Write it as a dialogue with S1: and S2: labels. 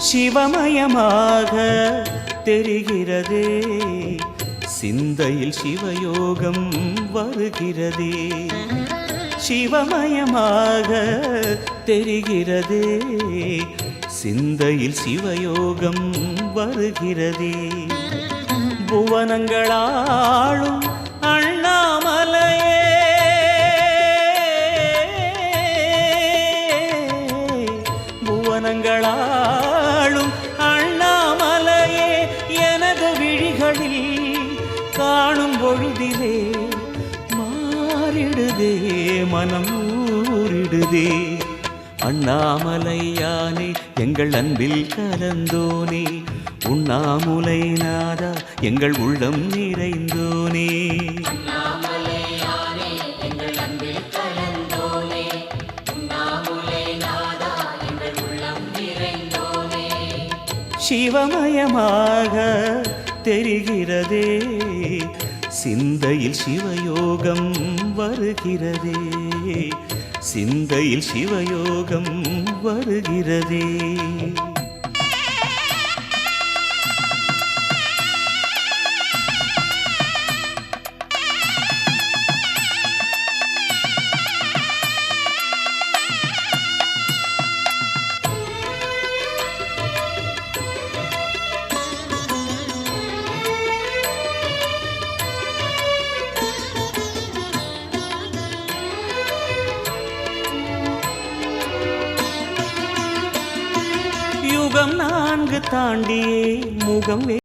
S1: சிவமயமாக தெரிகிறதே, சிந்தையில் சிவயோகம் வருகிறதே. சிவமயமாக தெரிகிறதே, சிந்தையில் சிவயோகம் வருகிறதே. புவனங்களாளும் அண்ணாமலையே, புவனங்களாளும் அண்ணாமலையே, எனது விழிகளில் காணும் பொழுதிலே மாறிடுதே மனம் ஊரிடுதே. அண்ணாமலையானே எங்கள் அன்பில் கலந்தோனே, உண்ணாமுலை நாதா எங்கள் உள்ளம் நிறைந்தோனே. சிவமயமாக தெரிகிறதே, சிந்தையில் சிவயோகம் வருகிறதே, சிந்தையில் சிவயோகம் வருகிறதே. யுகம் 4 தாண்டியே முகம்